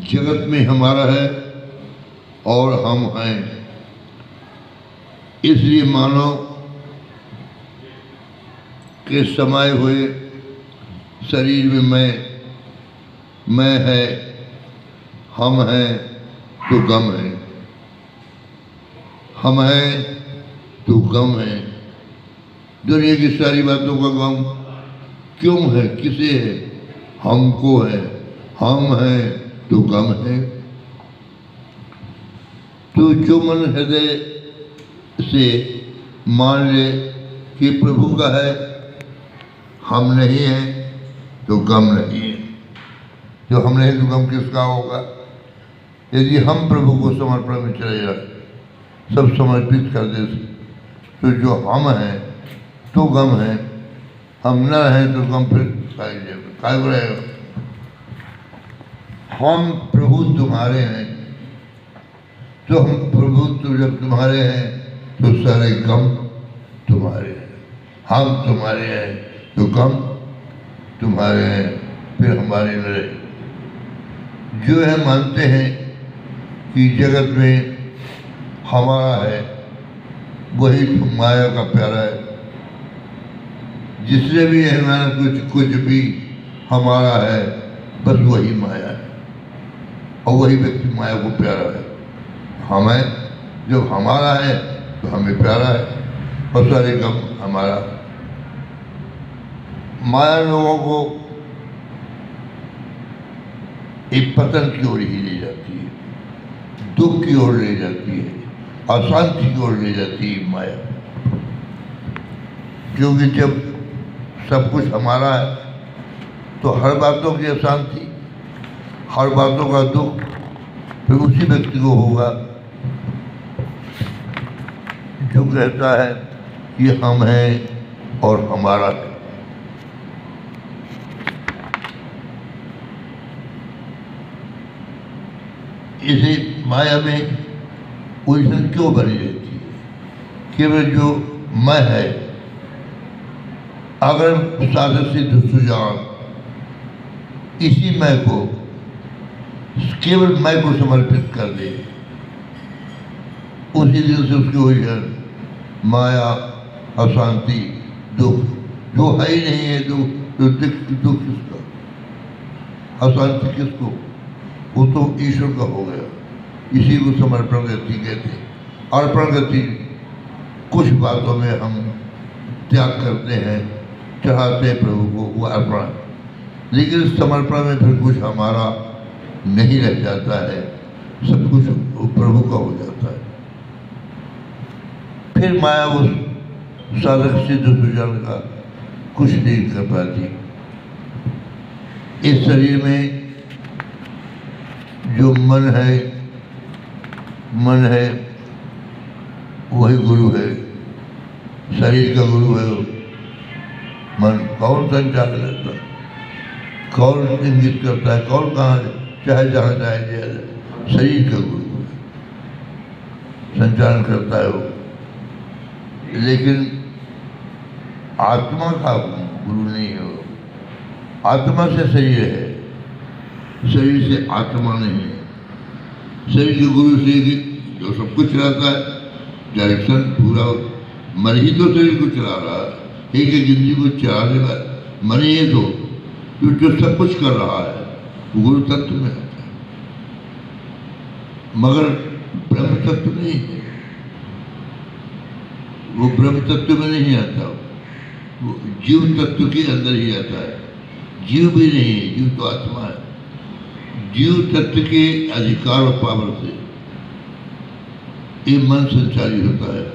जगत में हमारा है और हम हैं। इसलिए मानो के समाये हुए शरीर में मैं है, हम हैं तो गम है, हम हैं तो गम है। दुनिया की सारी बातों का गम क्यों है, किसे है? हमको है। हम हैं तो गम है। तो जो मन हृदय से मान ले कि प्रभु का है, हम नहीं है तो गम नहीं है। जो हम नहीं तो गम किसका होगा? यदि हम प्रभु को समर्पण में चले जाए, सब समर्पित कर दे, तो जो हम हैं तो गम है, हम न हैं तो गम फिर काय रहेगा। हम प्रभु तुम्हारे हैं, तो हम प्रभु तो जब तुम्हारे हैं तो सारे गम तुम्हारे हैं। हम तुम्हारे हैं तो गम तुम्हारे हैं, फिर हमारे न रहे। जो है मानते हैं कि जगत में हमारा है, वही माया का प्यारा है। जिसने भी है ना कुछ भी हमारा है, बस वही माया है, और वही व्यक्ति माया को प्यारा है। हमें जब हमारा है तो हमें प्यारा है, और सारे गम हमारा। माया लोगों को एक पतन की ओर ही ले जाती है, दुख की ओर ले जाती है, अशांति की ओर ले जाती है माया। क्योंकि जब सब कुछ हमारा है तो हर बातों की अशांति, हर बातों का दुख फिर उसी व्यक्ति को होगा जो कहता है कि हम हैं और हमारा है। इसी माया में उलझन क्यों बनी रहती है? केवल जो मैं है, अगर साधक सिद्ध सुजान इसी मैं को, केवल मैं को समर्पित कर दे, उसी दिन से उसकी उलझन, माया, अशांति, दुख जो है ही नहीं है, दुख किसका, अशांति किसको? वो तो ईश्वर का हो गया। इसी को समर्पण गति कहते हैं। अर्पण गति कुछ बातों में हम त्याग करते हैं, चढ़ाते हैं प्रभु को, वो अर्पण। लेकिन समर्पण में फिर कुछ हमारा नहीं रह जाता है, सब कुछ प्रभु का हो जाता है। फिर माया उस साधक सिद्ध सुजान का कुछ नहीं कर पाती। इस शरीर में जो मन है वही गुरु है, शरीर का गुरु है। मन कौन संचालन करता है, कौन इंगित करता है, कौन कहाँ चाहे जहाँ चाहे जाए, शरीर का गुरु है, संचालन करता है वो। लेकिन आत्मा का गुरु नहीं है वो। आत्मा से शरीर है, शरीर से आत्मा नहीं है। शरीर के गुरु से जो सब कुछ चलाता है, डायरेक्शन पूरा मन ही तो शरीर को चला रहा है, एक जिंदगी को चलाने वाला मन ही है। तो जो सब कुछ कर रहा है वो गुरु तत्व में आता है, मगर ब्रह्म तत्व नहीं है। वो ब्रह्म तत्व में नहीं आता, वो जीव तत्व के अंदर ही आता है। जीव भी नहीं है, जीव तो आत्मा है। जीव तत्व के अधिकार और पावर से ये मन संचालित होता है,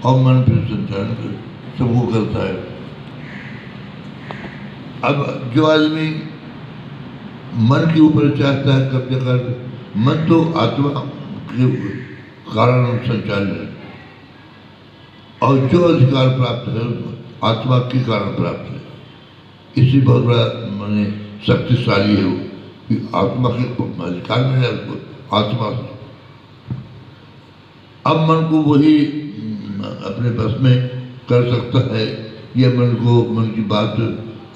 और मन फिर संचालन सबको करता है। अब जो आदमी मन के ऊपर चाहता है कब्जा कर, मन तो आत्मा के कारण संचालित है, और जो अधिकार प्राप्त है आत्मा के कारण प्राप्त है। इसी बहुत बड़ा माने शक्तिशाली है वो, कि आत्मा के अधिकार में है उसको, आत्मा से। अब मन को वही अपने बस में कर सकता है, या मन की बात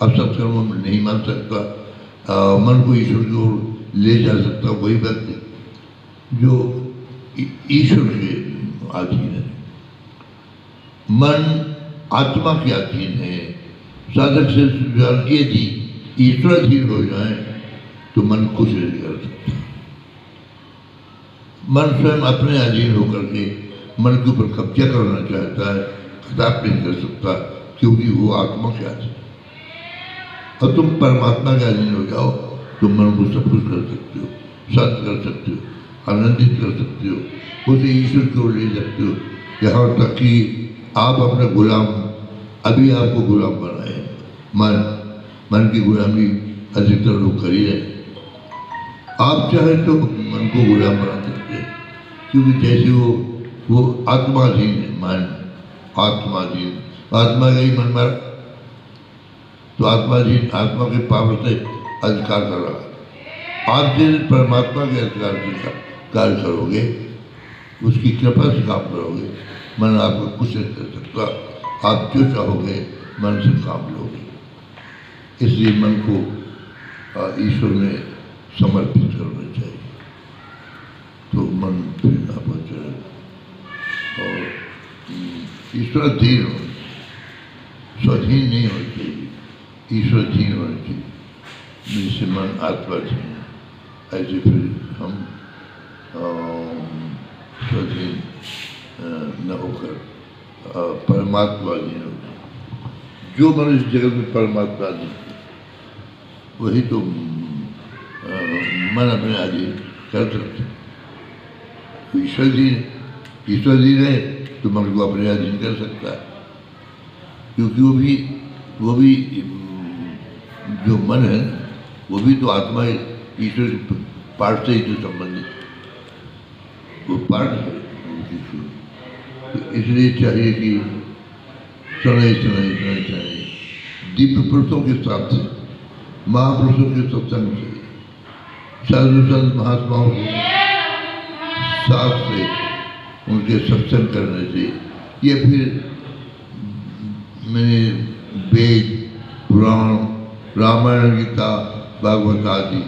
अब सत्कर्मों में नहीं मान सकता। मन को ईश्वर की ओर ले जा सकता वही व्यक्ति जो ईश्वर के अधीन है। मन आत्मा के अधीन है। साधक से यदि ईश्वराधीन हो जाए तो मन कुछ नहीं कर सकता। मन स्वयं अपने अधीन होकर के मन के ऊपर कब्जा करना चाहता है, खिताब नहीं कर सकता, क्योंकि वो आत्मा के अधीन। और तुम परमात्मा के अधीन हो जाओ तो मन को सब कुछ कर सकते हो, शांत कर सकते हो, आनंदित कर सकते हो, उसे ईश्वर की ओर ले सकते हो। यहाँ तक कि आप अपना गुलाम, अभी आपको गुलाम बनाए मन की गुलामी अधिकतर लोग कर ही रहे। आप चाहे तो मन को गुलाम बना सकते हैं, क्योंकि जैसे वो आत्माधीन है। मन आत्माधीन, आत्मा का ही मन मार तो आत्माधीन, आत्मा के पावर से अधिकार कर रहा है। आप जिस परमात्मा के अधिकार से कार्य करोगे, उसकी कृपा से काम करोगे, मन आपको कुछ नहीं कर सकता। आप जो चाहोगे मन से काम लोगे। इसलिए मन को ईश्वर में समर्पित करना चाहिए, तो मन फिर आप चले। और ईश्वराधीन हो, स्वाधीन नहीं होना चाहिए, ईश्वराधीन होना चाहिए। जिससे मन आत्माधीन है, ऐसे फिर हम स्वाधीन न होकर परमात्माधीन हो। जो मनुष्य जगत में परमात्माधीन वही तो मन अपने अधीन कर सकते। ईश्वराधीन है तो मन को अपने अधीन कर सकता है, क्योंकि वो भी जो मन है वो भी तो आत्मा है, ईश्वर के पार्ट से ही तो संबंधित, वो पार्ट है। तो इसलिए चाहिए कि सुनाई चाहिए दिव्य पुरुषों के साथ से, महापुरुषों के सत्संग से, साधु संत महात्माओं के साथ से, उनके सत्संग करने से, या फिर मैंने वेद पुराण रामायण गीता भागवत आदि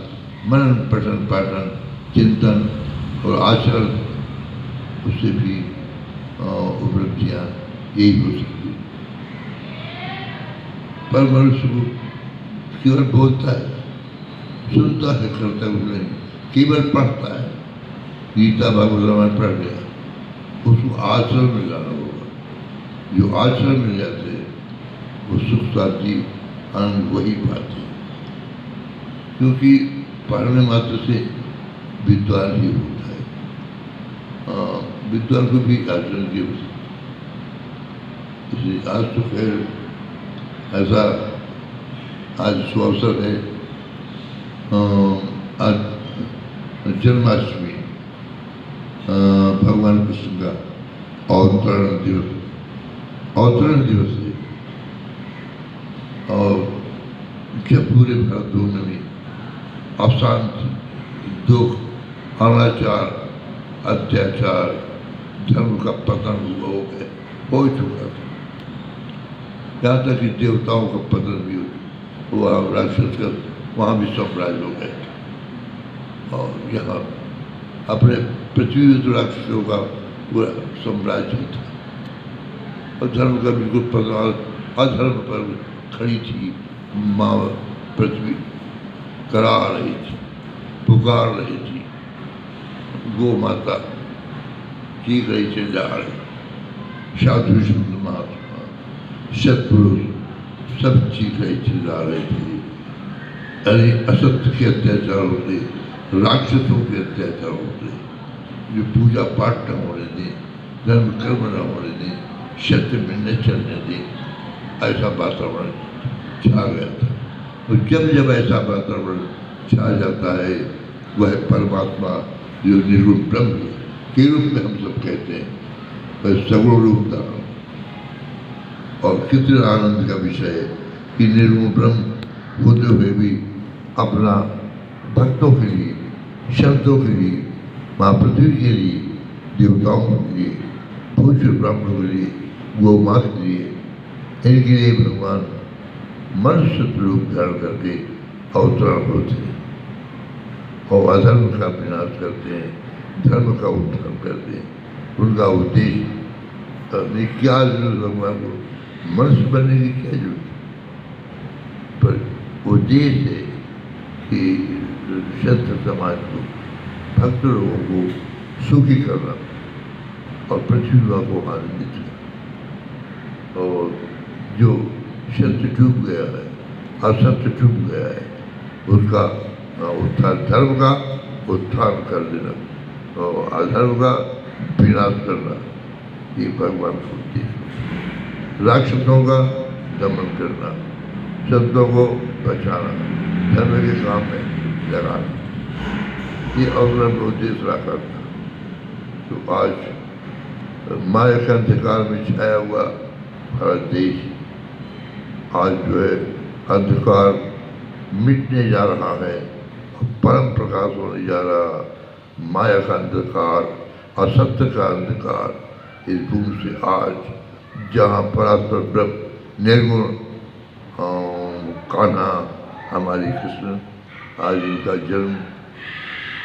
मनन पठन पाठन चिंतन और आचरण, उससे भी उपलब्धियाँ यही हो सकती है। पर मनुष्य को केवल बोलता है, सुनता है, करता है नहीं, केवल पढ़ता है। गीता भागवत रामायण पढ़ गया, उसको आचरण में लाना होगा। जो आचरण में जाते हैं वो सुख शांति आनंद वही पाते हैं, क्योंकि पढ़ने मात्र से विद्वान ही होता है। विद्वान को भी आचरण की आवश्यकता। इसलिए आज तो खैर ऐसा आज सुअवसर है, आज जन्माष्टमी, भगवान कृष्ण का अवतरण दिवस है। और जब पूरे भारत में अशांति, दुख, अनाचार, अत्याचार, धर्म का पतन हो चुका था। यहाँ तक कि देवताओं का पतन भी हो, वहाँ राक्षस का वहाँ भी साम्राज्य हो गए थे। और यहाँ अपने पृथ्वी में राक्षसों का पूरा साम्राज्य था, और धर्म का बिल्कुल पतन, अधर्म पर खड़ी थी माँ पृथ्वी, करा रही थी, पुकार रही थी। गो माता चीख रही थी, जा रही। साधु संत महात्मा सत्पुरुष सब चीख रही थी, जा रही थी। अरे असत्य के अत्याचार होते, राक्षसों के अत्याचार होते, जो पूजा पाठ न होने दें, धर्म कर्म न होने दें, सत्य में न चलने दें, ऐसा वातावरण छा गया था। और जब ऐसा वातावरण छा जाता है, वह परमात्मा जो निर्गुण ब्रह्म के रूप में हम सब कहते हैं, वह सगुण रूप धारण। और कितने आनंद का विषय है कि निर्गुण ब्रह्म होते हुए भी अपना भक्तों के लिए, संतों के लिए, माँ पृथ्वी के लिए, देवताओं के लिए, पूज्य ब्राह्मणों के लिए, गौ माँ के लिए, इनके लिए भगवान मनुष्य रूप धारण करके अवतरण होते हैं। और अधर्म का विनाश करते हैं, धर्म का उत्थान करते हैं। उनका उद्देश्य नहीं, क्या जरूरत भगवान को मनुष्य बनने की क्या जरूरत है, पर उद्देश्य है कि क्षत्र समाज को, भक्त लोगों को सुखी करना और पृथ्वी माँ को आनंदित करना। और जो सत्य डूब गया है, असत्य डूब गया है, उसका उत्थान, धर्म का उत्थान कर देना और अधर्म का विनाश करना, ये भगवान का उद्देश्य। राक्षसों का दमन करना, शब्दों को बचाना, धर्म के काम में लगाना, ये अवसर का उद्देश्य रखा था। तो आज माया के अंधकार में छाया हुआ हमारा देश आज जो है अंधकार मिटने जा रहा है, परम प्रकाश होने जा रहा। माया का अंधकार, असत्य का अंधकार इस भूमि से आज जहाँ परात्पर ब्रह्म निर्गुण कान्हा हमारी कृष्ण, आज इनका जन्म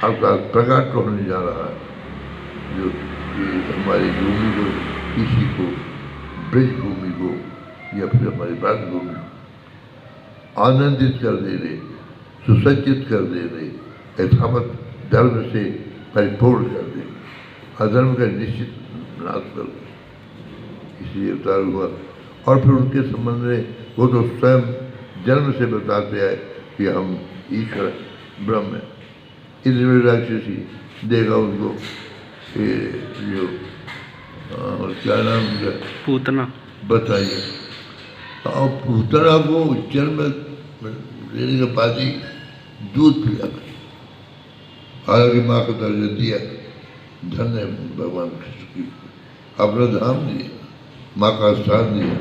अर्थात प्रकट होने जा रहा है, जो हमारी भूमि को, किसी को, ब्रज भूमि को या फिर हमारी भारत भूमि को आनंदित कर दे रहे, सुसज्जित कर दे रहे, यथावत धर्म से परिपूर्ण कर दे, अधर्म का निश्चित नाश कर दे, इसलिए अवतार हुआ। और फिर उनके संबंध में वो तो स्वयं जन्म से बताते हैं कि हम ईश्वर ब्रह्म हैं। इसमें राक्षसी देगा उनको, ये जो क्या नाम उनका, पूतना, बताइए। और पूतना को जन्म देने के बाद ही दूध पिया, हालांकि माँ को दर्जा दिया, धन्य भगवान कृष्ण की, अपना धाम दिया, माँ का स्थान दिया,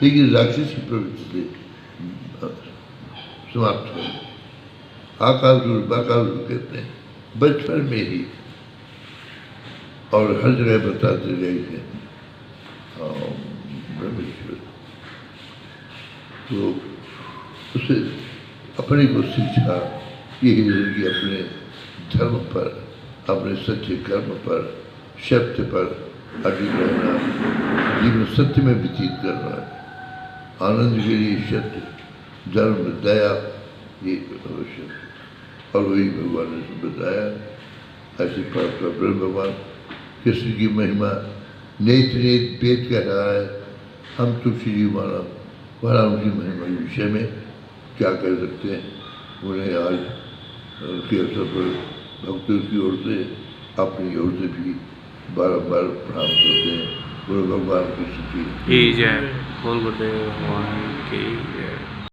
लेकिन राक्षसी प्रवृत्ति से समाप्त हो। आकासुर बाकासुर कहते हैं बचपन में ही, और हर जगह बताते रहे थे ब्रह्मेश्वर, तो उसे अपने को शिक्षा यही कि अपने धर्म पर, अपने सच्चे कर्म पर, सत्य पर अटल रहना, जीवन सत्य में व्यतीत करना, आनंद के लिए सत्य, धर्म, दया, ये अवश्य। और वही भगवान ने बताया। ऐसे पर ब्रह्म भगवान कृष्ण की महिमा नेत नेत वेद कह रहा है। हम तुलसी जी माना उनकी महिमा के विषय में क्या कह सकते हैं। उन्हें आज उनके अवसर पर भक्तों की ओर से, अपनी ओर से भी बारम्बार प्रणाम करते हैं। गुरु भगवान कृष्ण की जय, बोल गुरुदेव भगवान की।